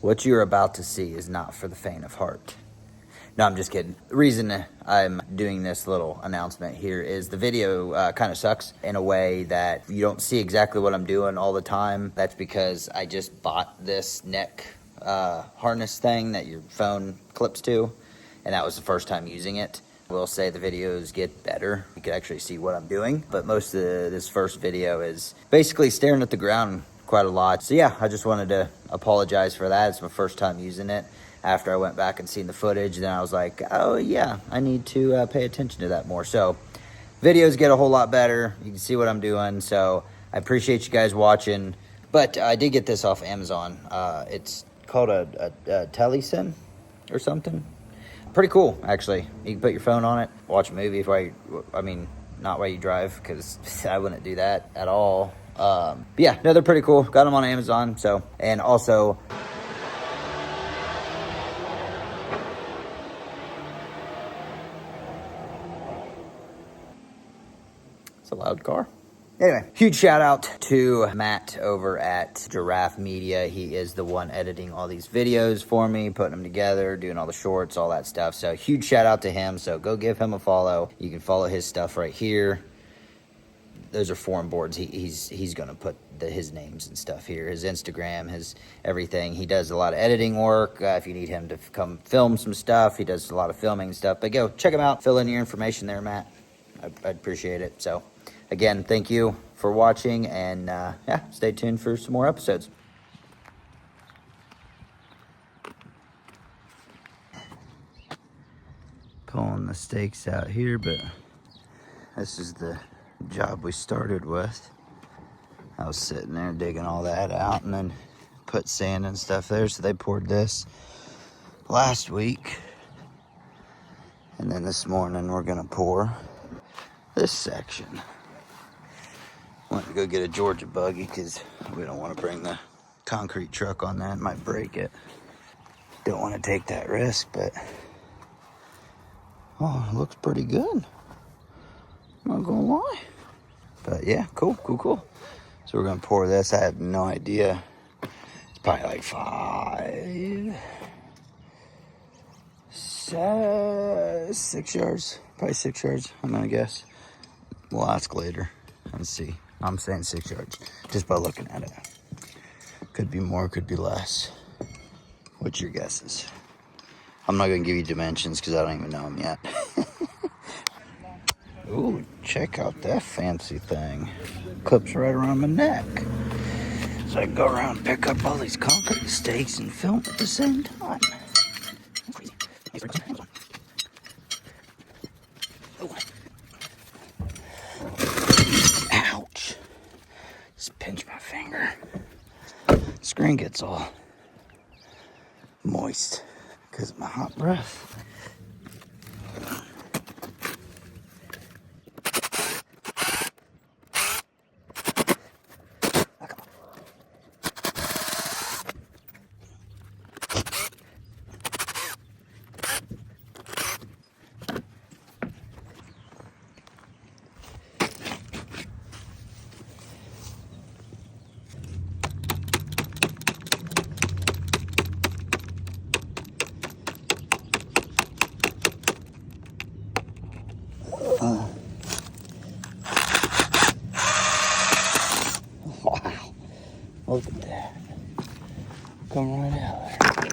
What you're about to see is not for the faint of heart. No, I'm just kidding. The reason I'm doing this little announcement here is the video kind of sucks in a way that you don't see exactly what I'm doing all the time. That's because I just bought this neck harness thing that your phone clips to, and that was the first time using it. I will say the videos get better. You can actually see what I'm doing, but most of this first video is basically staring at the ground quite a lot. So yeah, I just wanted to apologize for that. It's my first time using it. After I went back and seen the footage, then I was like, oh yeah, I need to pay attention to that more. So videos get a whole lot better. You can see what I'm doing. So I appreciate you guys watching. But I did get this off Amazon. It's called a Telesin or something. Pretty cool, actually. You can put your phone on it, watch a movie not while you drive, because I wouldn't do that at all. But yeah, no, they're pretty cool. Got them on Amazon. So, and also, it's a loud car. Anyway, huge shout out to Matt over at Giraffe Media. He is the one editing all these videos for me, putting them together, doing all the shorts, all that stuff. So huge shout out to him. So go give him a follow. You can follow his stuff right here. Those are forum boards. He's going to put his names and stuff here, his Instagram, his everything. He does a lot of editing work. If you need him to come film some stuff, he does a lot of filming and stuff. But go check him out. Fill in your information there, Matt. I'd appreciate it. So again, thank you for watching, and yeah, stay tuned for some more episodes. Pulling the stakes out here, but this is the job we started with. I was sitting there digging all that out and then put sand and stuff there. So they poured this last week, and then this morning we're gonna pour this section. Went to go get a Georgia buggy because we don't want to bring the concrete truck on that. It might break it. Don't want to take that risk, but oh, it looks pretty good. I'm not gonna lie. But yeah, cool. So we're gonna pour this. I have no idea. It's probably like 6 yards. Probably 6 yards, I'm gonna guess. We'll ask later and see. I'm saying 6 yards, just by looking at it. Could be more, could be less. What's your guesses? I'm not gonna give you dimensions because I don't even know them yet. Ooh, check out that fancy thing. Clips right around my neck. So I can go around and pick up all these concrete stakes and film at the same time. That's crazy. Ouch. Just pinch my finger. Screen gets all moist because of my hot breath. Wow, look at that. Come right out there.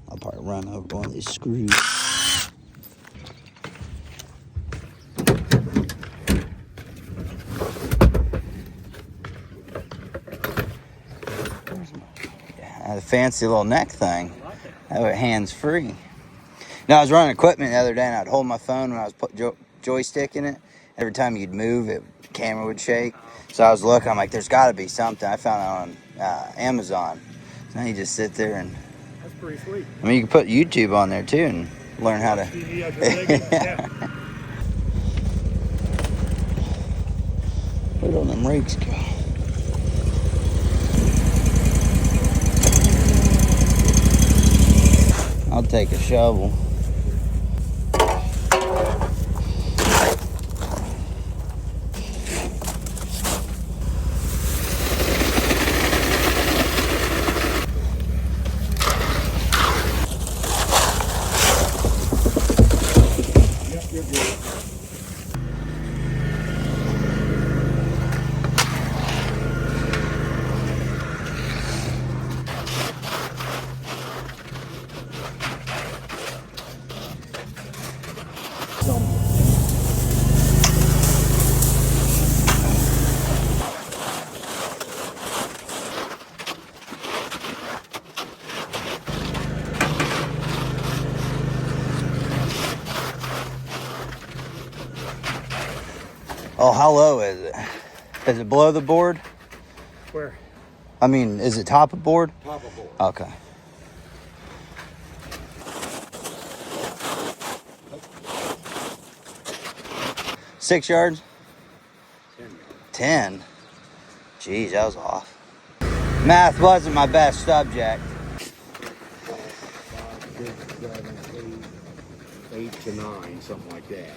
I'll probably run over one of these screws. Yeah, the fancy little neck thing. That was hands free. Now, I was running equipment the other day, and I'd hold my phone when I was putting joystick in it. Every time you'd move, the camera would shake. So I was looking, I'm like, there's got to be something. I found it on Amazon. So now you just sit there and... That's pretty sweet. I mean, you can put YouTube on there, too, and learn how to... Yeah. Where do them rakes go? I'll take a shovel. Well, how low is it? Is it below the board? Where? I mean, is it top of board? Top of board. Okay. Nope. 6 yards? 10 yards. 10? Jeez, that was off. Math wasn't my best subject. 5, 6, 7, 8 to 9, something like that.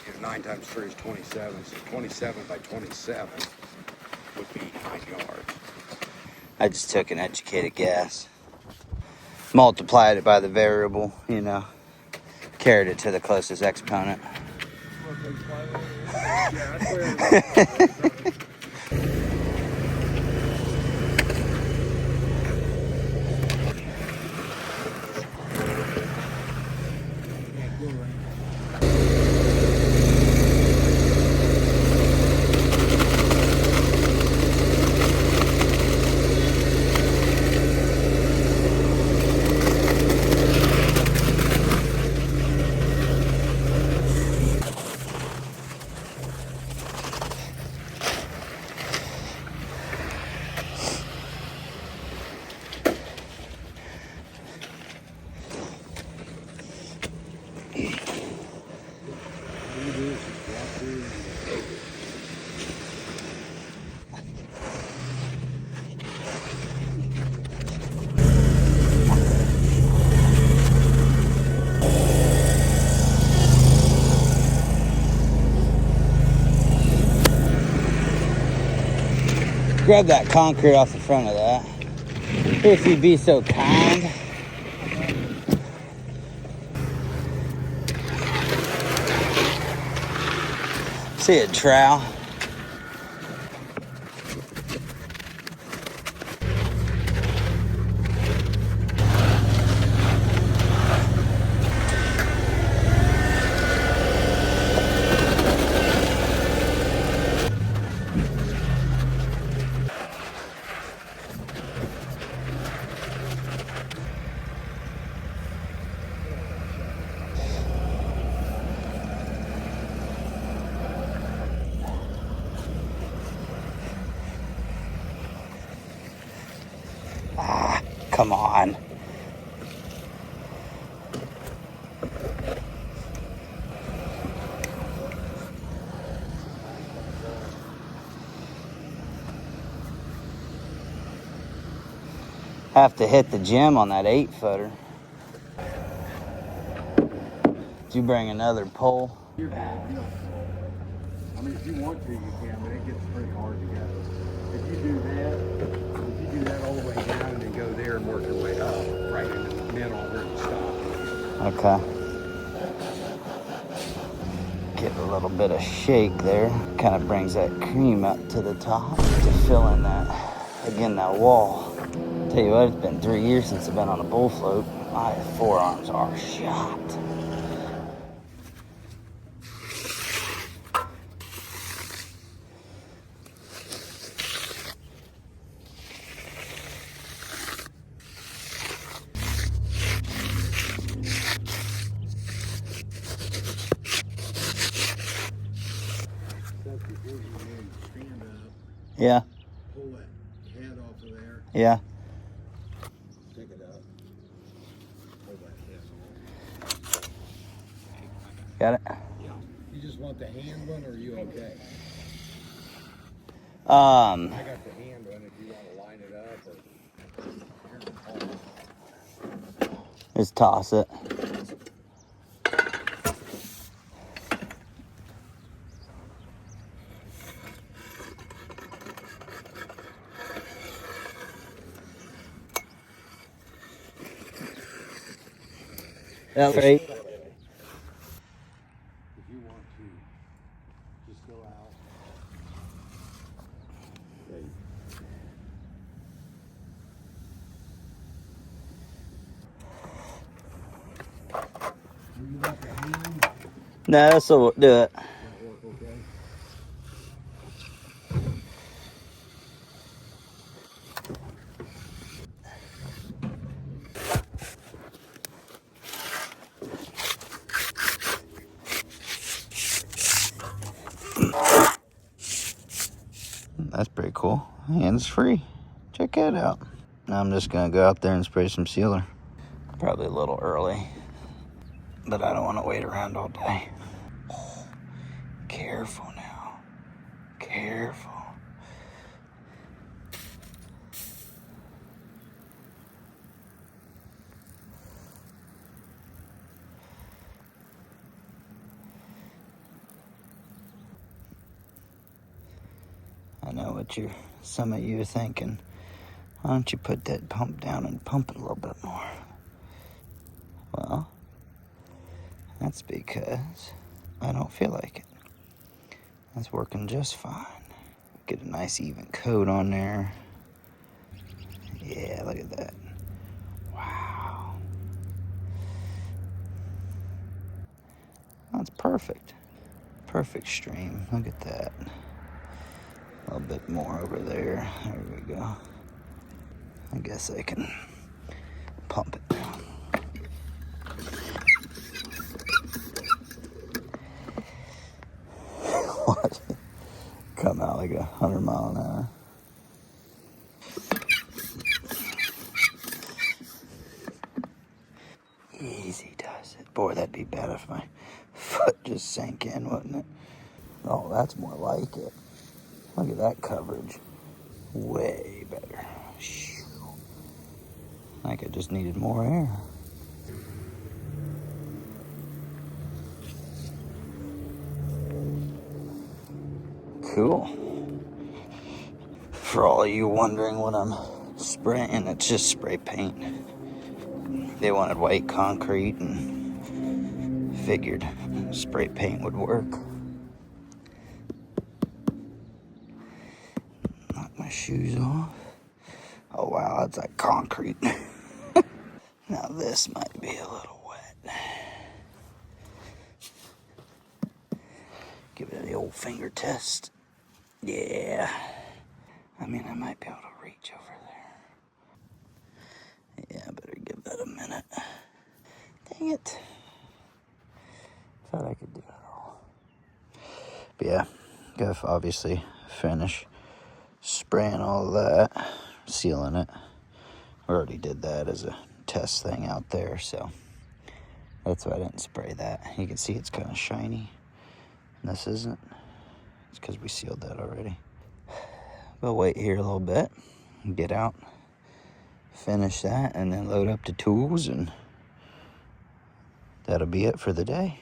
Because 9 times 3 is 27, so 27 by 27 would be 9 yards. I just took an educated guess. Multiplied it by the variable, you know. Carried it to the closest exponent. Yeah, that's where Grab that concrete off the front of that. If you'd be so kind. See a trowel? Ah, come on. Have to hit the gym on that 8-footer. Did you bring another pole? You're good. I mean, if you want to, you can, but it gets pretty hard to go. If you do that all the way down and then go there and work your way up, right in the middle where you stop. Okay. Get a little bit of shake there. Kind of brings that cream up to the top to fill in that wall. Tell you what, it's been 3 years since I've been on a bull float. My forearms are shot. Stand up, Yeah, pull that head off of there, yeah. pick it up, pull that head off. Got it? Yeah. You just want the hand one, or are you okay? I got the hand one if you want to line it up, or Just toss it. That right. if you want to, just go out. Okay. You got the hand? No, this'll do it. That work okay? That's pretty cool. Hands free. Check that out. Now I'm just gonna go out there and spray some sealer. Probably a little early, but I don't want to wait around all day. Oh, careful now. Careful. I know what some of you are thinking. Why don't you put that pump down and pump it a little bit more? Well, that's because I don't feel like it. That's working just fine. Get a nice even coat on there. Yeah, look at that. Wow. That's perfect. Perfect stream. Look at that. A little bit more over there. There we go. I guess I can pump it down. What? Come out like 100 mile an hour. Easy does it. Boy, that'd be bad if my foot just sank in, wouldn't it? Oh, that's more like it. Look at that coverage. Way better. Like I just needed more air. Cool. For all you wondering what I'm spraying, it's just spray paint. They wanted white concrete and figured spray paint would work. Knock my shoes off. Oh wow, that's like concrete. Now this might be a little wet. Give it the old finger test. Yeah. I mean, I might be able to reach over there. Yeah, I better give that a minute. Dang it. Thought I could do it all. But yeah, gotta obviously finish spraying all of that, sealing it. We already did that as a test thing out there, so that's why I didn't spray that. You can see it's kind of shiny. And this isn't. It's because we sealed that already. We'll wait here a little bit, get out, finish that, and then load up the tools, and that'll be it for the day.